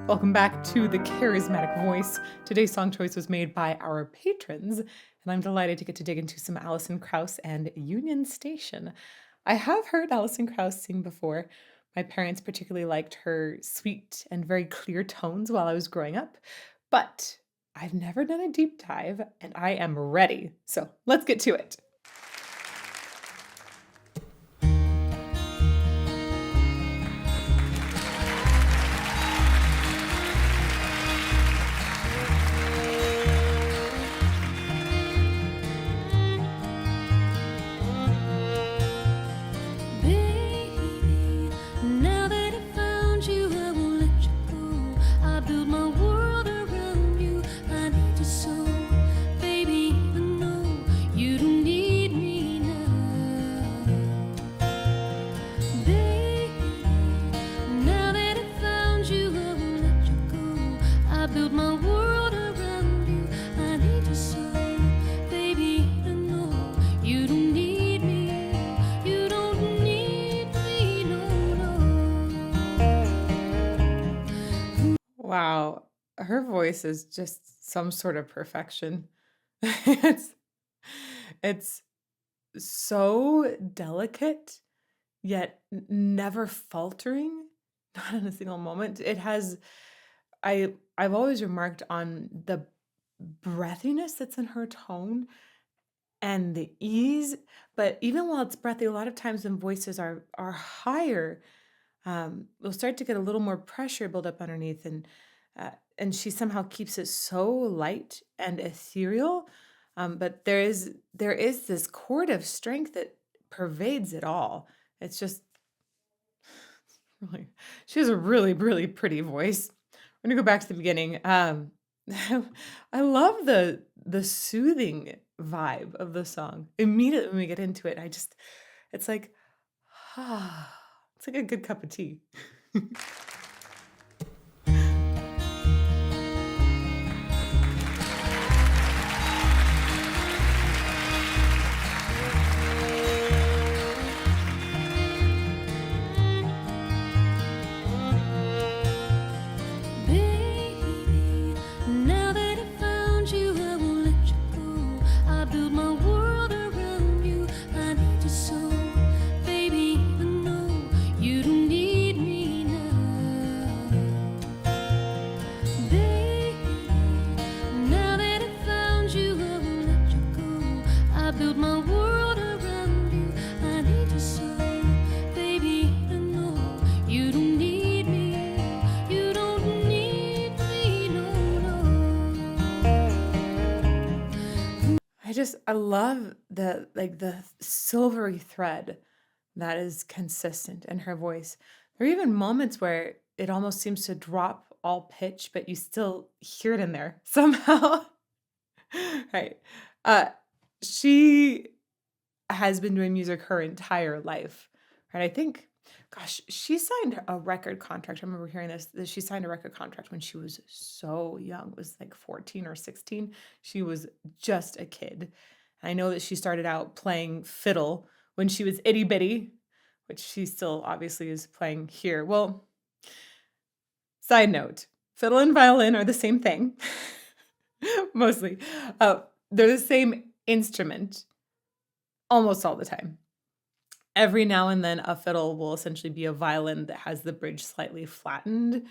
Welcome back to the Charismatic Voice. Today's song choice was made by our patrons, and I'm delighted to get to dig into some Alison Krauss and Union Station. I have heard Alison Krauss sing before. My parents particularly liked her sweet and very clear tones while I was growing up, but I've never done a deep dive, and I am ready. So let's get to it. Wow, her voice is just some sort of perfection. it's it's so delicate yet never faltering, not in a single moment. I've always remarked on the breathiness that's in her tone and the ease, but even while it's breathy, a lot of times when voices are higher, we'll start to get a little more pressure build up underneath, and she somehow keeps it so light and ethereal. But there is this chord of strength that pervades it all. It's just really, she has a really, really pretty voice. I'm gonna go back to the beginning. I love the soothing vibe of the song. Immediately when we get into it, it's like, it's like a good cup of tea. I love the silvery thread that is consistent in her voice. There are even moments where it almost seems to drop all pitch, but you still hear it in there somehow. Right. Uh, she has been doing music her entire life. Right. I think, gosh, she signed a record contract. I remember hearing this, that she signed a record contract when she was so young. It was like 14 or 16. She was just a kid. And I know that she started out playing fiddle when she was itty bitty, which she still obviously is playing here. Well, side note, fiddle and violin are the same thing, mostly. They're the same instrument almost all the time. Every now and then, a fiddle will essentially be a violin that has the bridge slightly flattened.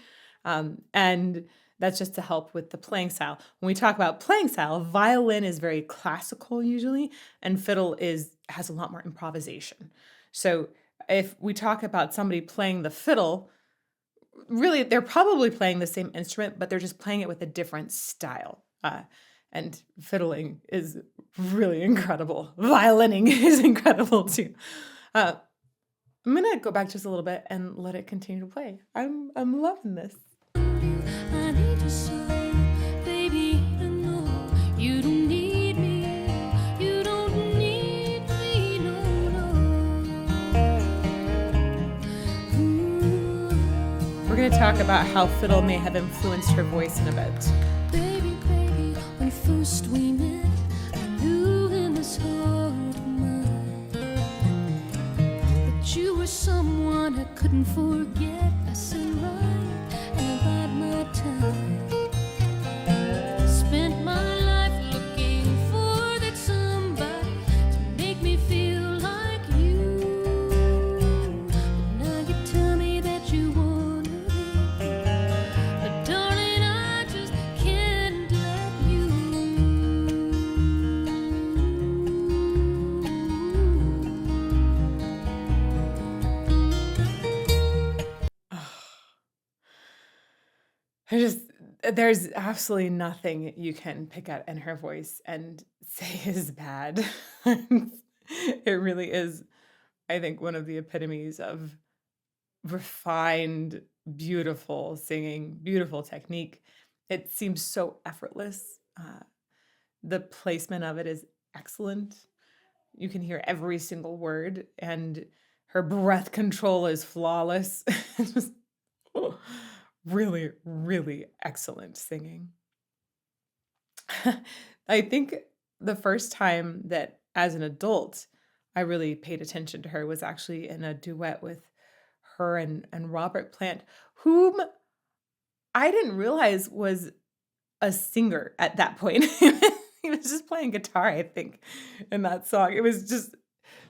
And that's just to help with the playing style. When we talk about playing style, violin is very classical usually, and fiddle has a lot more improvisation. So if we talk about somebody playing the fiddle, really they're probably playing the same instrument, but they're just playing it with a different style. And fiddling is really incredible. Violining is incredible too. I'm gonna go back just a little bit and let it continue to play. I'm loving this. I need you so, baby, I know you don't need me. You don't need me, no. We're gonna talk about how fiddle may have influenced her voice in a bit. Baby, when first we met, I knew in this heart of mine that you were someone I couldn't forget. I said right, and I thought my There's just there's absolutely nothing you can pick out in her voice and say is bad. It really is, I think, one of the epitomes of refined, beautiful singing, beautiful technique. It seems so effortless. The placement of it is excellent. You can hear every single word, and her breath control is flawless. It's just really, really excellent singing. I think the first time that as an adult I really paid attention to her was actually in a duet with her and Robert Plant, whom I didn't realize was a singer at that point. He was just playing guitar, I think, in that song. It was just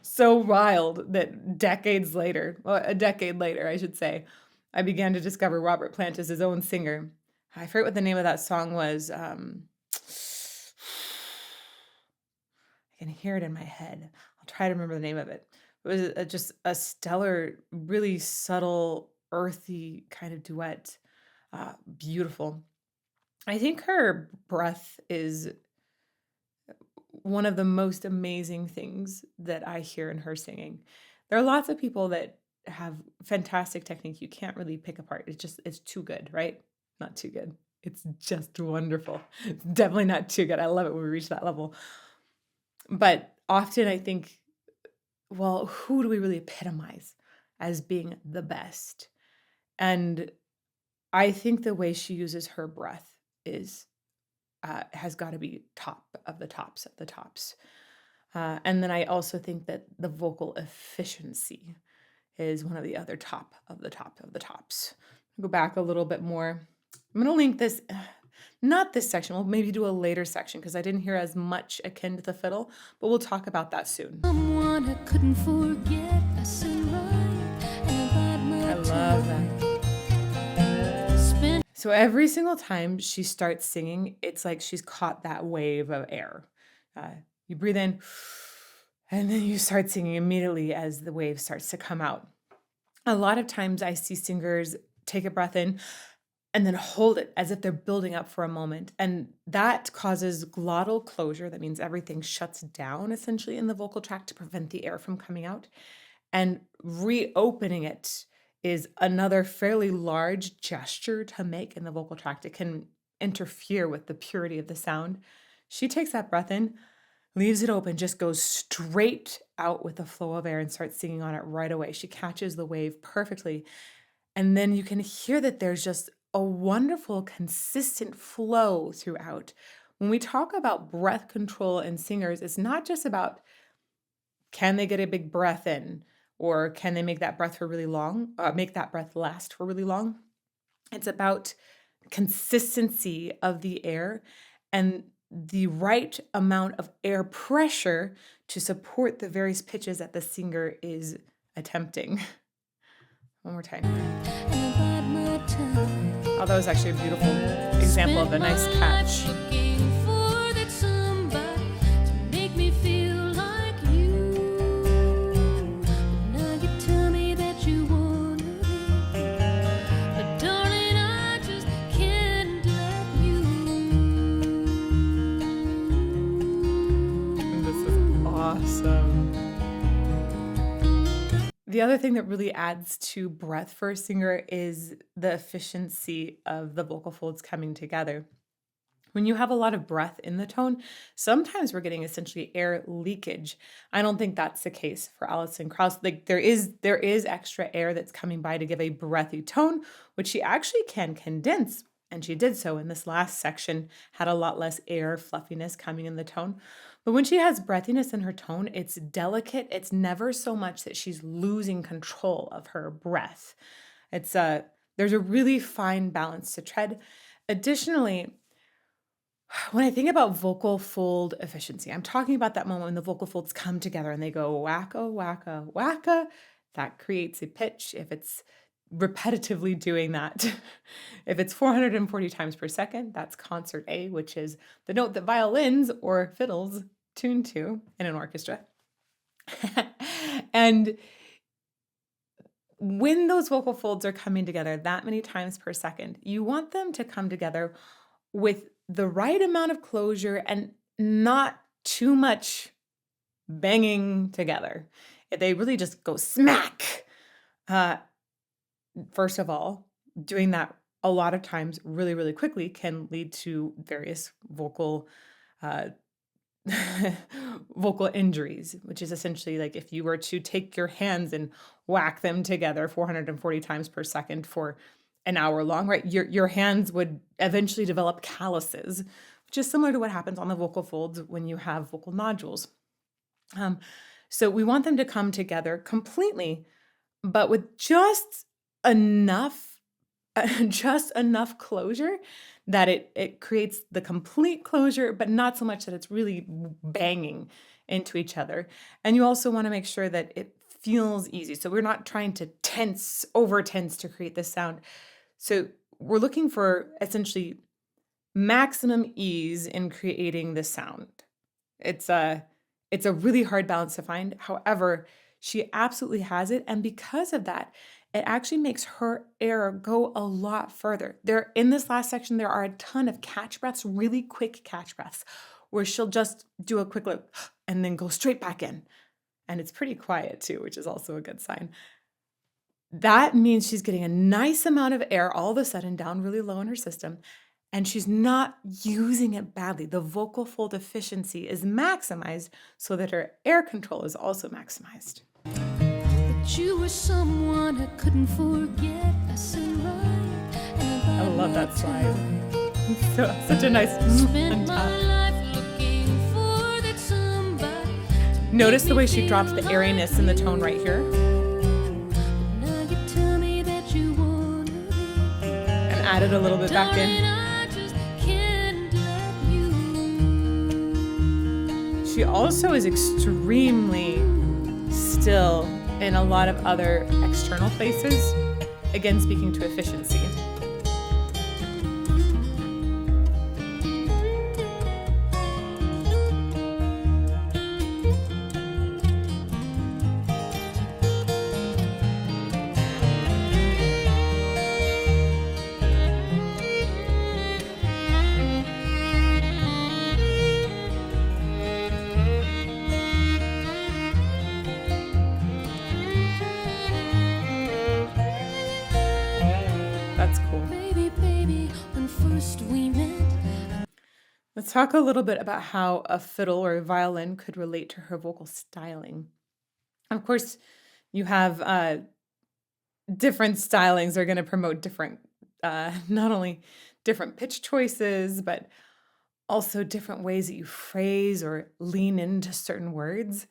so wild that decades later, well, a decade later, I should say, I began to discover Robert Plant as his own singer. I forget what the name of that song was. I can hear it in my head. I'll try to remember the name of it. It was just a stellar, really subtle, earthy kind of duet. Beautiful. I think her breath is one of the most amazing things that I hear in her singing. There are lots of people that have fantastic technique you can't really pick apart. It's too good, right? Not too good. It's just wonderful. It's definitely not too good. I love it when we reach that level. But often I think, well, who do we really epitomize as being the best? And I think the way she uses her breath is has got to be top of the tops of the tops. And then I also think that the vocal efficiency is one of the other top of the top of the tops. Go back a little bit more. I'm going to link this, not this section. We'll maybe do a later section because I didn't hear as much akin to the fiddle, but we'll talk about that soon. Someone I couldn't forget. I said right, and I love that. So every single time she starts singing, it's like she's caught that wave of air. You breathe in, and then you start singing immediately as the wave starts to come out. A lot of times I see singers take a breath in and then hold it as if they're building up for a moment. And that causes glottal closure. That means everything shuts down essentially in the vocal tract to prevent the air from coming out. And reopening it is another fairly large gesture to make in the vocal tract. It can interfere with the purity of the sound. She takes that breath in, leaves it open, just goes straight out with the flow of air and starts singing on it right away. She catches the wave perfectly. And then you can hear that there's just a wonderful, consistent flow throughout. When we talk about breath control in singers, it's not just about can they get a big breath in or can they make that breath for really long, make that breath last for really long. It's about consistency of the air and the right amount of air pressure to support the various pitches that the singer is attempting. One more time. Oh, that was actually a beautiful example of a nice catch. Awesome. The other thing that really adds to breath for a singer is the efficiency of the vocal folds coming together. When you have a lot of breath in the tone, sometimes we're getting essentially air leakage. I don't think that's the case for Alison Krauss. Like there is extra air that's coming by to give a breathy tone, which she actually can condense. And she did so in this last section, had a lot less air fluffiness coming in the tone. But when she has breathiness in her tone, it's delicate. It's never so much that she's losing control of her breath. There's a really fine balance to tread. Additionally, when I think about vocal fold efficiency, I'm talking about that moment when the vocal folds come together and they go wacka, wacka, wacka. That creates a pitch if it's repetitively doing that. If it's 440 times per second, that's concert A, which is the note that violins or fiddles tune to in an orchestra. And when those vocal folds are coming together that many times per second, you want them to come together with the right amount of closure and not too much banging together. If they really just go smack, uh, first of all, doing that a lot of times really, really quickly can lead to various vocal uh, vocal injuries, which is essentially like if you were to take your hands and whack them together 440 times per second for an hour long, right? Your hands would eventually develop calluses, which is similar to what happens on the vocal folds when you have vocal nodules. So we want them to come together completely, but with enough just enough closure that it creates the complete closure, but not so much that it's really banging into each other. And you also want to make sure that it feels easy. So we're not trying to over tense to create this sound. So we're looking for essentially maximum ease in creating this sound. It's a really hard balance to find. However, she absolutely has it. And because of that, it actually makes her air go a lot further. In this last section, there are a ton of catch breaths, really quick catch breaths, where she'll just do a quick look and then go straight back in. And it's pretty quiet too, which is also a good sign. That means she's getting a nice amount of air all of a sudden down really low in her system, and she's not using it badly. The vocal fold efficiency is maximized so that her air control is also maximized. You were someone I couldn't forget. I said right, and I love that slide. Such a nice spent my top. life looking for that somebody. Notice the way she drops the airiness in the tone right here Now you tell me that you wanna be. and added a little bit back in. I just can't let you. She also is extremely still in a lot of other external places, again, speaking to efficiency. That's cool. Baby, when first we met. Let's talk a little bit about how a fiddle or a violin could relate to her vocal styling. Of course, you have different stylings are going to promote different, not only different pitch choices, but also different ways that you phrase or lean into certain words.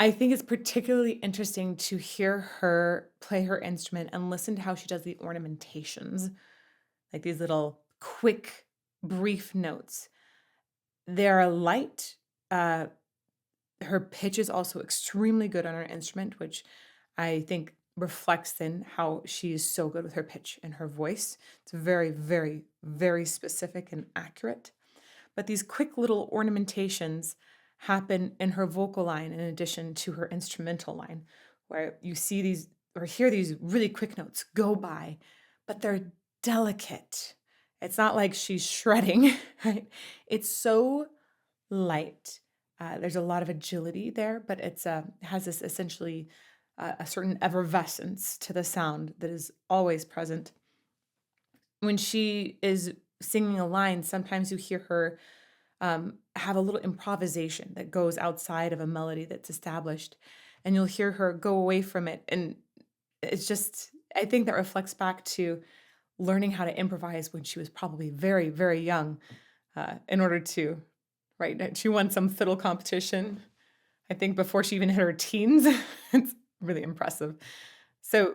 I think it's particularly interesting to hear her play her instrument and listen to how she does the ornamentations, like these little quick, brief notes. They're light. Her pitch is also extremely good on her instrument, which I think reflects in how she is so good with her pitch and her voice. It's very, very, very specific and accurate. But these quick little ornamentations happen in her vocal line in addition to her instrumental line, where you see these or hear these really quick notes go by, but they're delicate. It's not like she's shredding, right? It's so light. There's a lot of agility there, but it has this essentially a certain effervescence to the sound that is always present. When she is singing a line, sometimes you hear her have a little improvisation that goes outside of a melody that's established, and you'll hear her go away from it. And it's just, I think that reflects back to learning how to improvise when she was probably very, very young in order to, right? She won some fiddle competition, I think, before she even hit her teens. It's really impressive. So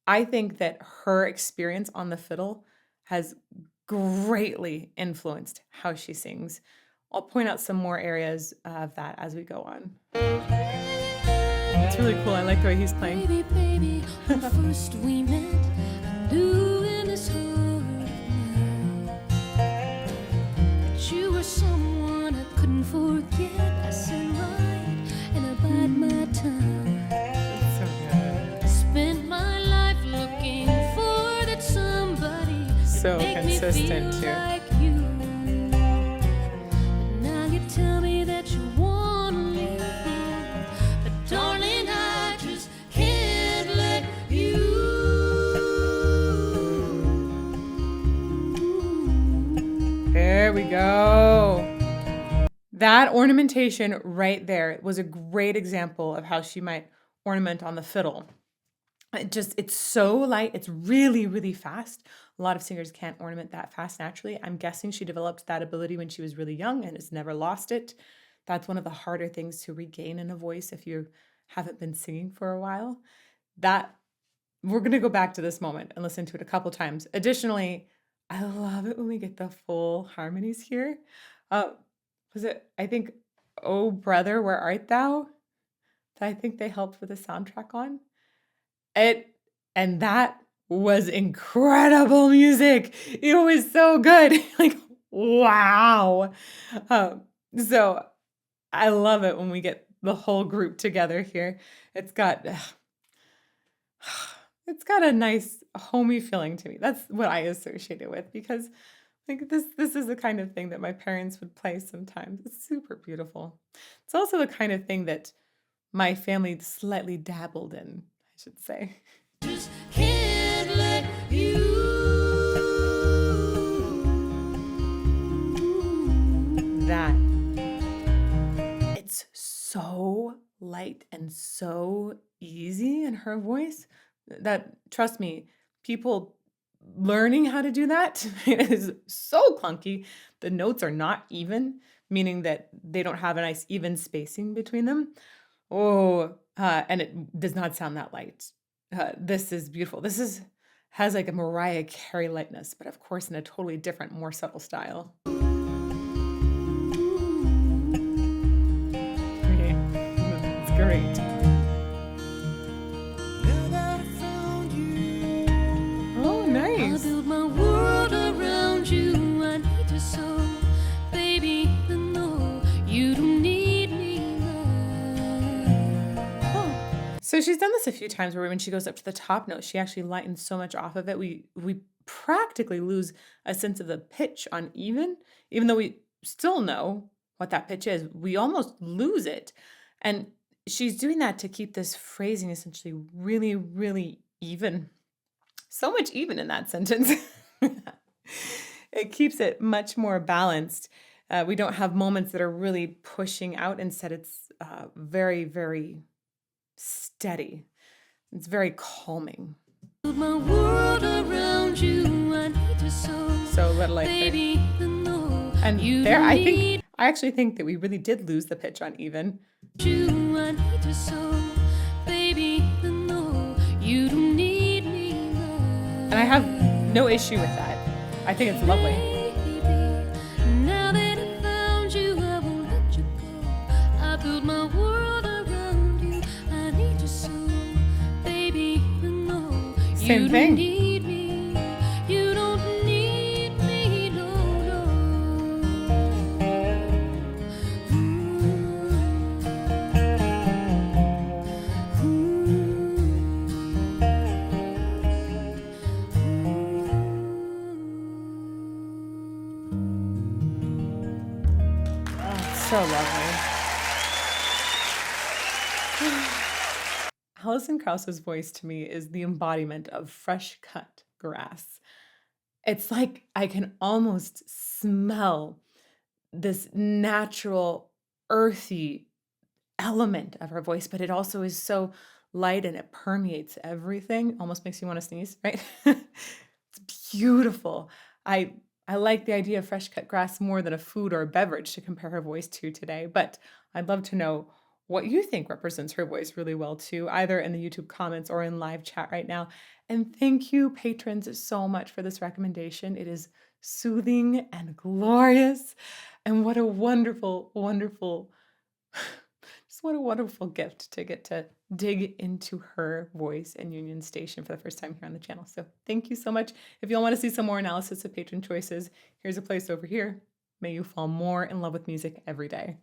I think that her experience on the fiddle has greatly influenced how she sings. I'll point out some more areas of that as we go on. It's really cool. I like the way he's playing. Baby, when first we met, I knew in this heart that you were someone I couldn't forget. I said right, and I bide my time. It's so good. So make me feel consistent too. like you. But now you tell me that you wanna leave me. But darling, I just can't let you. There we go. That ornamentation right there was a great example of how she might ornament on the fiddle. It's so light. It's really, really fast. A lot of singers can't ornament that fast naturally. I'm guessing she developed that ability when she was really young and has never lost it. That's one of the harder things to regain in a voice if you haven't been singing for a while. That we're going to go back to this moment and listen to it a couple times. Additionally, I love it when we get the full harmonies here. Was it, I think, Oh Brother, Where Art Thou? That I think they helped with the soundtrack on. And that was incredible music. It was so good. Like, wow. Um, so I love it when we get the whole group together here. It's got it's got a nice homey feeling to me. That's what I associate it with because like this is the kind of thing that my parents would play sometimes. It's super beautiful. It's also the kind of thing that my family slightly dabbled in, I should say. Just can't let you. That it's so light and so easy in her voice that, trust me, people learning how to do that is so clunky. The notes are not even, meaning that they don't have a nice even spacing between them. And it does not sound that light. This is beautiful. Has like a Mariah Carey lightness, but of course in a totally different, more subtle style. Okay. It's great. Oh, I'll nice. build my world around you. I need you so, baby. No, you don't need me now. So she's done this a few times where when she goes up to the top note, she actually lightens so much off of it. We practically lose a sense of the pitch on even though we still know what that pitch is. We almost lose it. And she's doing that to keep this phrasing essentially really, really even. So much even in that sentence. It keeps it much more balanced. We don't have moments that are really pushing out. Instead, it's very, very steady. It's very calming. Build my world around you. I need you so, Let light baby. No, and you there, don't I need actually think that we really did lose the pitch on even. you. I need you so, baby. No, you don't need me now. And I have no issue with that. I think it's lovely. Now that I found you, I won't let you go. I build my world around you. I need you so, baby. No, Same you thing. don't need me. You don't need me, no. Oh, it's so lovely. Alison Krauss's voice to me is the embodiment of fresh cut grass. It's like I can almost smell this natural, earthy element of her voice, but it also is so light and it permeates everything. Almost makes you want to sneeze, right? It's beautiful. I like the idea of fresh cut grass more than a food or a beverage to compare her voice to today, but I'd love to know what you think represents her voice really well too, either in the YouTube comments or in live chat right now. And thank you, patrons, so much for this recommendation. It is soothing and glorious. And what a wonderful, wonderful, just what a wonderful gift to get to dig into her voice and Union Station for the first time here on the channel. So thank you so much. If you all want to see some more analysis of patron choices, here's a place over here. May you fall more in love with music every day.